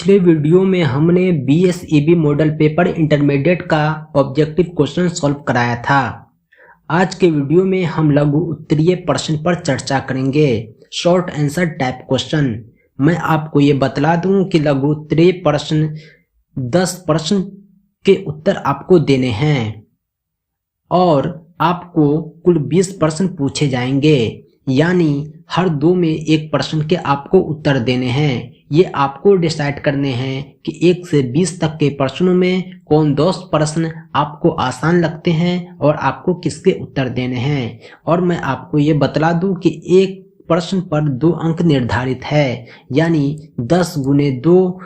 पिछले वीडियो में हमने बीएसईबी मॉडल पेपर इंटरमीडिएट का ऑब्जेक्टिव क्वेश्चन सॉल्व कराया था। आज के वीडियो में हम लघु उत्तरीय प्रश्न पर चर्चा करेंगे, शॉर्ट आंसर टाइप क्वेश्चन। मैं आपको ये बतला दूं कि लघु उत्तरीय प्रश्न 10 प्रश्न के उत्तर आपको देने हैं और आपको कुल 20 प्रश्न पूछे जाएंगे, यानी हर 2 में 1 प्रश्न के आपको उत्तर देने हैं। ये आपको डिसाइड करने हैं कि 1 से 20 तक के प्रश्नों में कौन 10 प्रश्न आपको आसान लगते हैं और आपको किसके उत्तर देने हैं। और मैं आपको ये बतला दूं कि एक प्रश्न पर 2 अंक निर्धारित है, यानी 10 गुने 2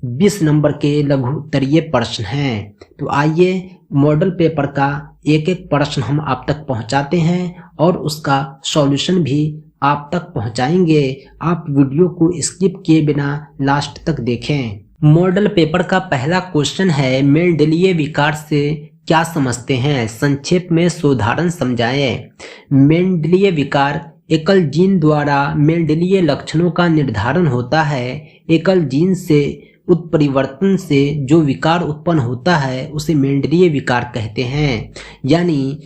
20 नंबर के लघु उत्तरीय प्रश्न हैं। तो आइए मॉडल पेपर का एक एक प्रश्न हम आप तक पहुंचाते हैं और उसका सॉल्यूशन भी आप तक पहुंचाएंगे। आप वीडियो को स्किप किए बिना लास्ट तक देखें। मॉडल पेपर का पहला क्वेश्चन है, मेंडेलिय विकार से क्या समझते हैं, संक्षेप में सोदाहरण समझाएं। मेंडेलिय विकार एकल जीन द्वारा मेंडेलिय लक्षणों का निर्धारण होता है। एकल जीन से उत्परिवर्तन से जो विकार उत्पन्न होता है उसे मेंडेलिय विकार कहते हैं। यानी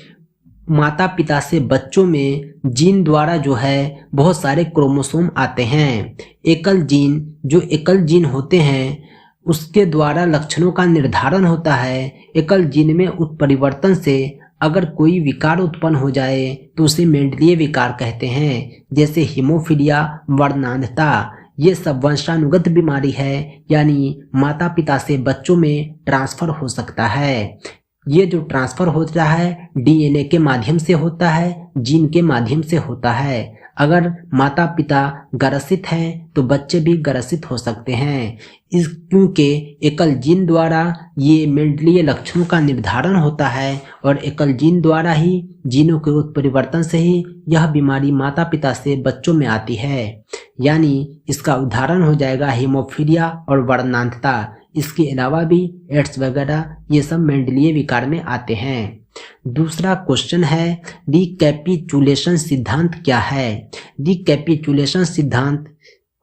माता पिता से बच्चों में जीन द्वारा जो है बहुत सारे क्रोमोसोम आते हैं। एकल जीन होते हैं उसके द्वारा लक्षणों का निर्धारण होता है। एकल जीन में उत्परिवर्तन से अगर कोई विकार उत्पन्न हो जाए तो उसे मेंडेलिय विकार कहते हैं, जैसे हीमोफीलिया, वर्णांधता। ये सब वंशानुगत बीमारी है, यानी माता पिता से बच्चों में ट्रांसफर हो सकता है। ये जो ट्रांसफर होता है डीएनए के माध्यम से होता है, जीन के माध्यम से होता है। अगर माता पिता ग्रसित हैं तो बच्चे भी ग्रसित हो सकते हैं, क्योंकि एकल जीन द्वारा ये मेंडेलिय लक्षणों का निर्धारण होता है और एकल जीन द्वारा ही, जीनों के उत्परिवर्तन से ही यह बीमारी माता पिता से बच्चों में आती है। यानी इसका उदाहरण हो जाएगा हीमोफीलिया और वर्णांधता। इसके अलावा भी एड्स वगैरह ये सब मेंडेलिय विकार में आते हैं। दूसरा क्वेश्चन है, रिकैपिचुलेशन सिद्धांत क्या है। रिकैपिचुलेशन सिद्धांत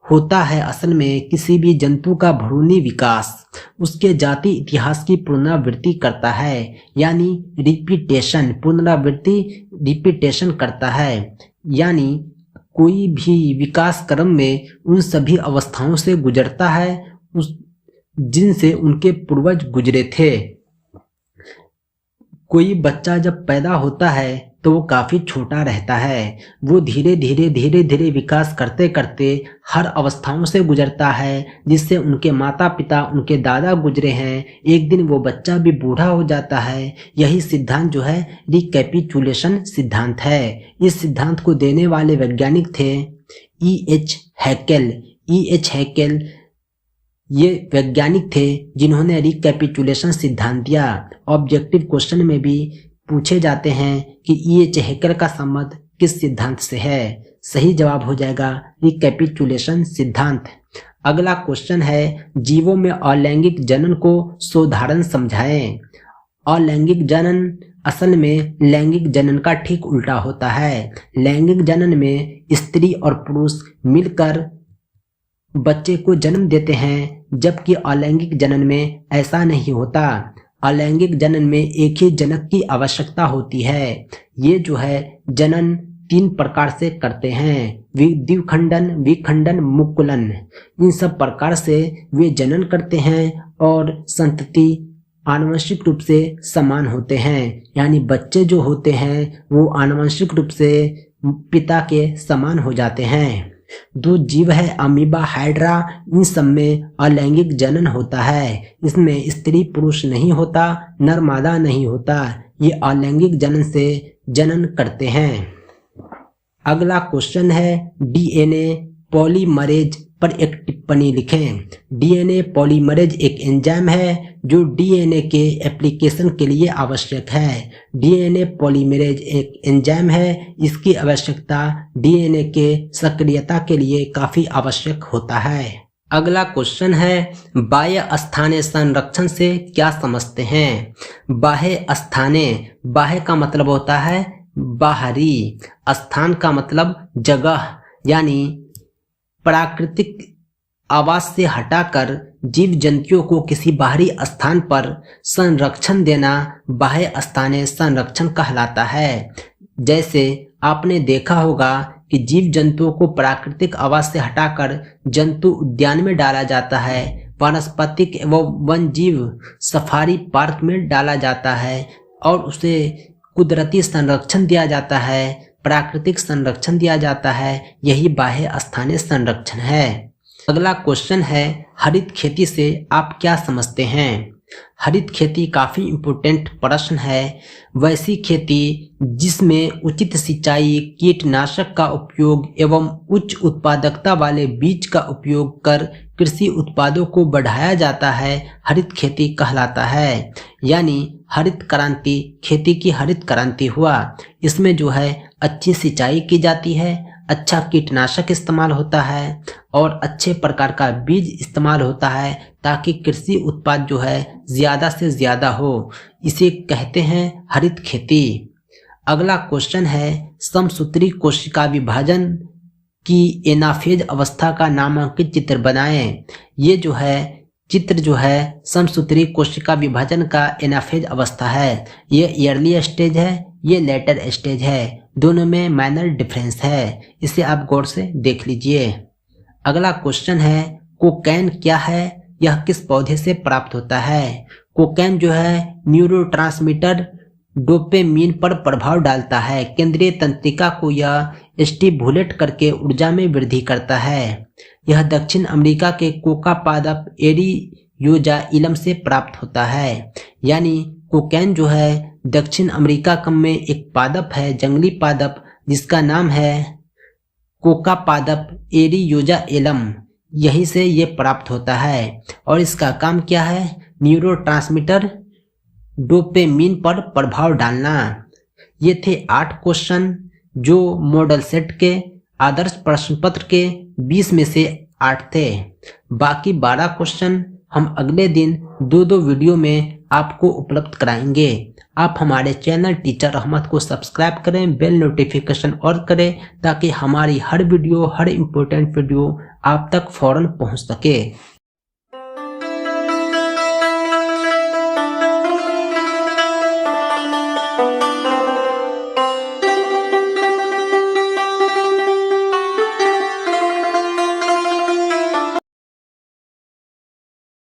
होता है असल में किसी भी जंतु का भ्रूणी विकास उसके जाति इतिहास की पुनरावृत्ति करता है, यानी रिपीटेशन करता है। यानी कोई भी विकास क्रम में उन सभी अवस्थाओं से गुजरता है जिनसे उनके पूर्वज गुजरे थे। कोई बच्चा जब पैदा होता है तो वो काफी छोटा रहता है, वो धीरे धीरे विकास करते करते हर अवस्थाओं से गुजरता है जिससे उनके माता पिता, उनके दादा गुजरे हैं। एक दिन वो बच्चा भी बूढ़ा हो जाता है। यही सिद्धांत जो है रिकैपिचुलेशन सिद्धांत है। इस सिद्धांत को देने वाले वैज्ञानिक थे E.H. हैकेल। ये वैज्ञानिक थे जिन्होंने रिकैपिचुलेशन सिद्धांत दिया। ऑब्जेक्टिव क्वेश्चन में भी पूछे जाते हैं कि E.H. हैकेल का संबंध किस सिद्धांत से है। सही जवाब हो जाएगा रिकैपिचुलेशन सिद्धांत। अगला क्वेश्चन है, जीवों में अलैंगिक जनन को सोदाहरण समझाएं। अलैंगिक जनन असल में लैंगिक जनन का ठीक उल्टा होता है। लैंगिक जनन में स्त्री और पुरुष मिलकर बच्चे को जन्म देते हैं, जबकि अलैंगिक जनन में ऐसा नहीं होता। अलैंगिक जनन में एक ही जनक की आवश्यकता होती है। ये जो है जनन 3 प्रकार से करते हैं, द्विखंडन, विखंडन, मुकुलन। इन सब प्रकार से वे जनन करते हैं और संतति आनुवंशिक रूप से समान होते हैं, यानी बच्चे जो होते हैं वो आनुवंशिक रूप से पिता के समान हो जाते हैं। 2 जीव है अमीबा, हाइड्रा, इन सब में अलैंगिक जनन होता है। इसमें स्त्री पुरुष नहीं होता, नर मादा नहीं होता। ये अलैंगिक जनन से जनन करते हैं। अगला क्वेश्चन है, डीएनए पॉलीमरेज पर एक टिप्पणी लिखें। डीएनए पॉलीमरेज एक एंजाइम है जो डीएनए के एप्लीकेशन के लिए आवश्यक है। डीएनए पॉलीमरेज एक एंजाइम है, इसकी आवश्यकता डीएनए के सक्रियता के लिए काफी आवश्यक होता है। अगला क्वेश्चन है, बाह्य स्थानीय संरक्षण से क्या समझते हैं। बाह्य स्थानीय, बाह्य का मतलब होता है बाहरी, स्थान का मतलब जगह, यानी प्राकृतिक आवास से हटाकर जीव जंतुओं को किसी बाहरी स्थान पर संरक्षण देना बाह्य स्थानीय संरक्षण कहलाता है। जैसे आपने देखा होगा कि जीव जंतुओं को प्राकृतिक आवास से हटाकर जंतु उद्यान में डाला जाता है, वानस्पतिक एवं वन जीव सफारी पार्क में डाला जाता है और उसे कुदरती संरक्षण दिया जाता है, प्राकृतिक संरक्षण दिया जाता है। यही बाह्य स्थानीय संरक्षण है। अगला क्वेश्चन है, हरित खेती से आप क्या समझते हैं? हरित खेती काफी इम्पोर्टेंट प्रश्न है। वैसी खेती जिसमें उचित सिंचाई, कीटनाशक का उपयोग एवं उच्च उत्पादकता वाले बीज का उपयोग कर कृषि उत्पादों को बढ़ाया जाता है, हरित खेती कहलाता है। यानी हरित क्रांति, खेती की हरित क्रांति हुआ। इसमें जो है अच्छी सिंचाई की जाती है, अच्छा कीटनाशक इस्तेमाल होता है और अच्छे प्रकार का बीज इस्तेमाल होता है ताकि कृषि उत्पाद जो है ज़्यादा से ज़्यादा हो। इसे कहते हैं हरित खेती। अगला क्वेश्चन है, समसूत्री कोशिका विभाजन की एनाफेज अवस्था का नामांकित चित्र बनाएं। ये जो है चित्र जो है समसूत्री कोशिका विभाजन का एनाफेज अवस्था है। ये ईयरली स्टेज है, ये लेटर स्टेज है, दोनों में माइनर डिफरेंस है। इसे आप गौर से देख लीजिए। अगला क्वेश्चन है, कोकेन क्या है? यह किस पौधे से प्राप्त होता है? कोकेन जो है न्यूरोट्रांसमीटर डोपामिन पर प्रभाव डालता है। केंद्रीय तंत्रिका को यह स्टिमुलेट करके ऊर्जा में वृद्धि करता है। यह दक्षिण अमेरिका के कोका पादप एरियोजा से प्राप्त होता है। यानी कोकेन जो है दक्षिण अमेरिका में एक पादप है, जंगली पादप, जिसका नाम है कोका पादप एरियोजा एलम। यहीं से ये प्राप्त होता है और इसका काम क्या है? न्यूरोट्रांसमीटर डोपामिन पर प्रभाव डालना। ये थे 8 क्वेश्चन जो मॉडल सेट के आदर्श प्रश्न पत्र के 20 में से 8 थे। बाकी 12 क्वेश्चन हम अगले दिन 2-2 वीडियो में आपको उपलब्ध कराएंगे। आप हमारे चैनल टीचर अहमद को सब्सक्राइब करें, बेल नोटिफिकेशन ऑन करें ताकि हमारी हर वीडियो, हर इम्पोर्टेंट वीडियो आप तक फौरन पहुंच सके।